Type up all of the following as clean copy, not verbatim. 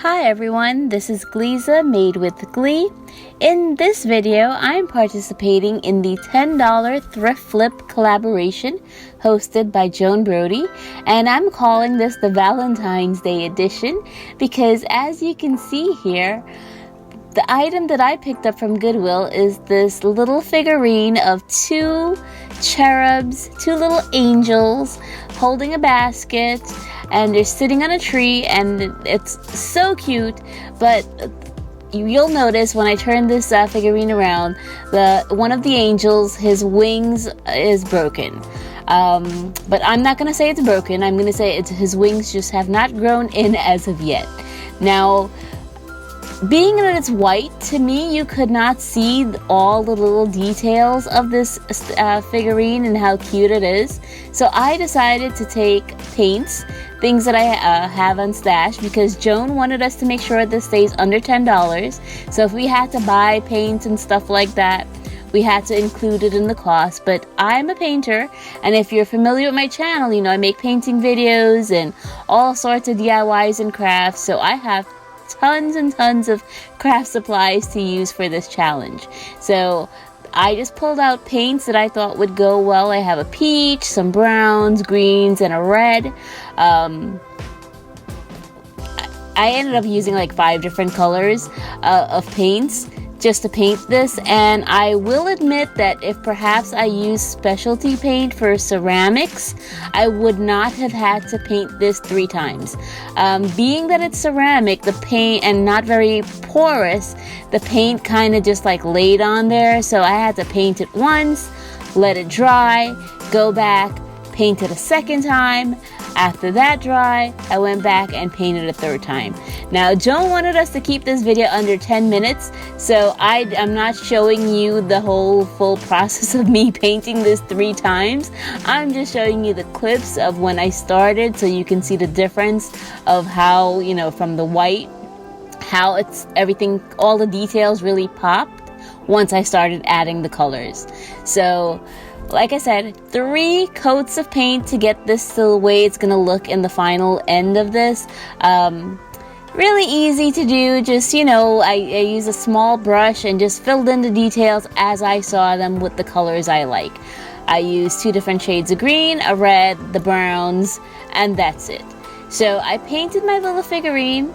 Hi everyone, this is Gleeza Made with Glee. In this video, I'm participating in the $10 Thrift Flip Collaboration hosted by Joan Brodie, and I'm calling this the Valentines Day Edition because as you can see here, the item that I picked up from Goodwill is this little figurine of two cherubs, two little angels holding a basket, and they're sitting on a tree, and it's so cute. But you'll notice when I turn this figurine around, one of the angels, his wings is broken. But I'm not gonna say it's broken. I'm gonna say his wings just have not grown in as of yet. Now, being that it's white, to me, you could not see all the little details of this figurine and how cute it is. So I decided to take paints, things that I have on stash, because Joan wanted us to make sure this stays under $10. So if we had to buy paints and stuff like that, we had to include it in the cost. But I'm a painter, and if you're familiar with my channel, you know I make painting videos and all sorts of DIYs and crafts. So I have tons and tons of craft supplies to use for this challenge. So I just pulled out paints that I thought would go well. I have a peach, some browns, greens, and a red. I ended up using like 5 different colors of paints just to paint this, and I will admit that if perhaps I used specialty paint for ceramics, I would not have had to paint this 3 times. Being that it's ceramic, the paint, and not very porous, the paint kind of just like laid on there, so I had to paint it once, let it dry, go back, paint it a second time. After that dry, I went back and painted a 3rd time. Now, Joan wanted us to keep this video under 10 minutes, so I'm not showing you the whole full process of me painting this 3 times. I'm just showing you the clips of when I started so you can see the difference of how, you know, from the white, how it's everything, all the details really popped once I started adding the colors. So, like I said, 3 coats of paint to get this to the way it's going to look in the final end of this. Really easy to do. Just, you know, I use a small brush and just filled in the details as I saw them with the colors I like. I used 2 different shades of green, a red, the browns, and that's it. So I painted my little figurine,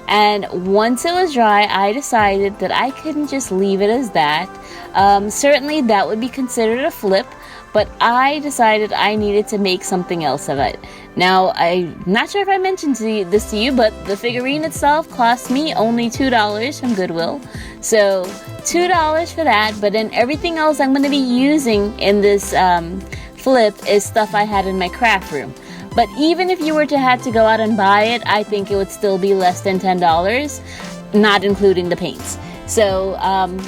and once it was dry, I decided that I couldn't just leave it as that. Certainly that would be considered a flip, but I decided I needed to make something else of it. Now, I'm not sure if I mentioned this to you, but the figurine itself cost me only $2 from Goodwill. So $2 for that, but then everything else I'm going to be using in this flip is stuff I had in my craft room. But even if you were to have to go out and buy it, I think it would still be less than $10, not including the paints. So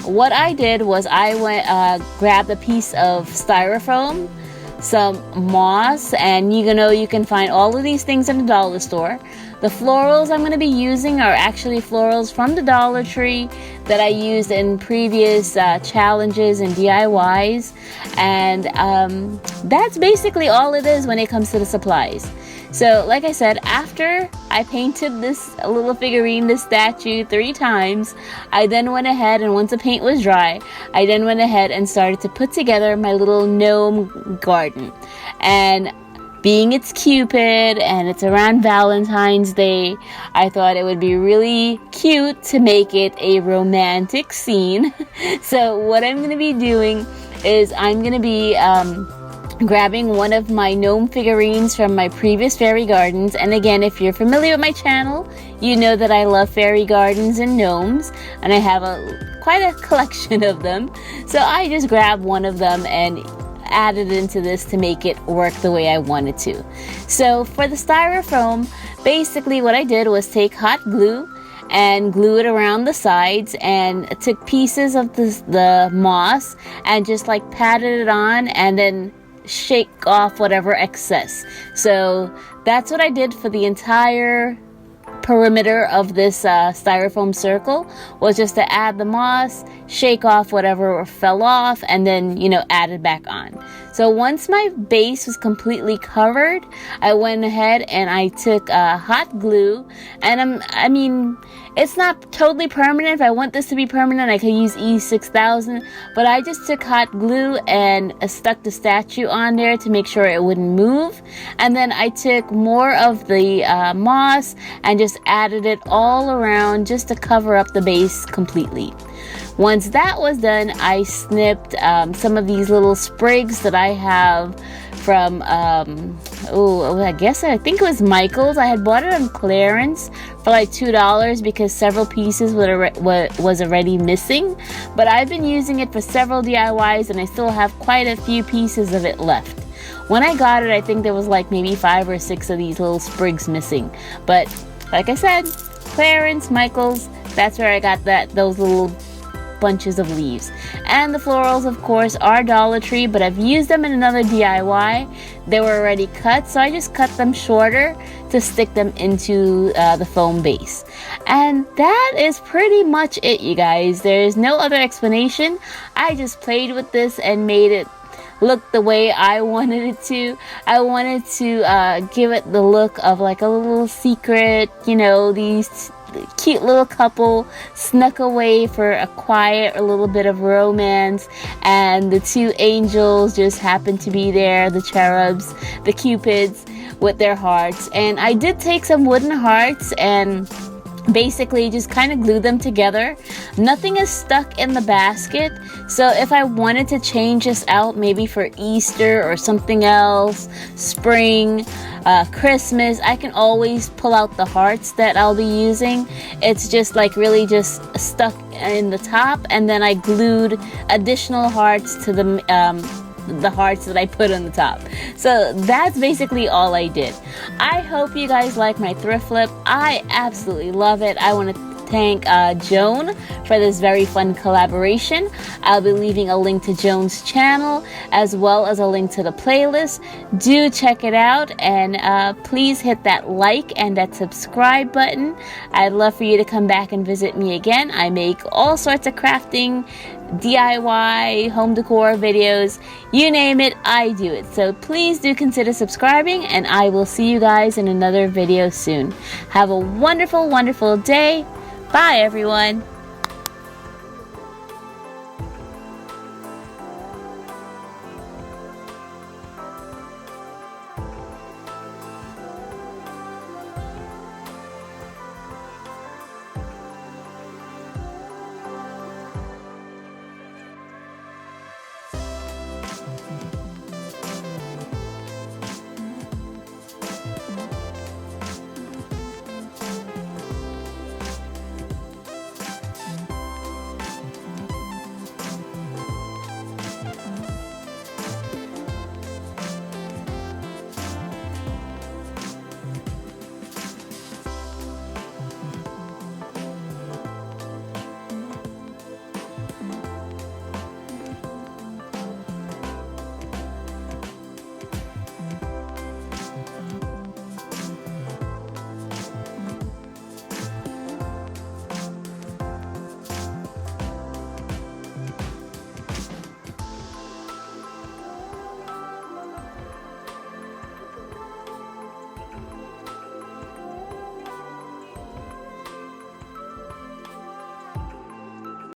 what I did was I went grabbed a piece of styrofoam, some moss, and you can find all of these things in the dollar store. The florals I'm going to be using are actually florals from the Dollar Tree that I used in previous challenges and DIYs, and that's basically all it is when it comes to the supplies. So like I said, after I painted this little figurine, this statue 3 times, I then went ahead, and once the paint was dry, I then went ahead and started to put together my little gnome garden. And being it's Cupid and it's around Valentine's Day, I thought it would be really cute to make it a romantic scene. So what I'm going to be doing is I'm going to be grabbing one of my gnome figurines from my previous fairy gardens. And again, if you're familiar with my channel, you know that I love fairy gardens and gnomes, and I have quite a collection of them. So I just grabbed one of them and added into this to make it work the way I wanted to. So for the styrofoam, basically what I did was take hot glue and glue it around the sides, and took pieces of the moss and just like patted it on and then shake off whatever excess. So that's what I did for the entire perimeter of this styrofoam circle, was just to add the moss, shake off whatever fell off, and then add it back on. So once my base was completely covered, I went ahead and I took hot glue, and I mean, it's not totally permanent. If I want this to be permanent, I could use E6000, but I just took hot glue and stuck the statue on there to make sure it wouldn't move. And then I took more of the moss and just added it all around just to cover up the base completely. Once that was done, I snipped some of these little sprigs that I have from, I think it was Michael's. I had bought it on clearance for like $2 because several pieces was already missing. But I've been using it for several DIYs and I still have quite a few pieces of it left. When I got it, I think there was like maybe 5 or 6 of these little sprigs missing. But like I said, clearance, Michael's, that's where I got those little bunches of leaves. And the florals, of course, are Dollar Tree, but I've used them in another DIY. They were already cut, so I just cut them shorter to stick them into the foam base. And that is pretty much it, you guys. There's no other explanation. I just played with this and made it look the way I wanted it to. I wanted to give it the look of like a little secret, you know, these cute little couple snuck away for a quiet, a little bit of romance, and the 2 angels just happened to be there, the cherubs, the cupids with their hearts. And I did take some wooden hearts and basically just kind of glue them together. Nothing is stuck in the basket, so if I wanted to change this out maybe for Easter or something else, spring, Christmas, I can always pull out the hearts that I'll be using. It's just like really just stuck in the top, and then I glued additional hearts to the hearts that I put on the top. So that's basically all I did. I hope you guys like my thrift flip. I absolutely love it. I want to thank Joan for this very fun collaboration. I'll be leaving a link to Joan's channel as well as a link to the playlist. Do check it out, and please hit that like and that subscribe button. I'd love for you to come back and visit me again. I make all sorts of crafting, DIY, home decor videos, you name it, I do it. So please do consider subscribing, and I will see you guys in another video soon. Have a wonderful, wonderful day. Bye, everyone.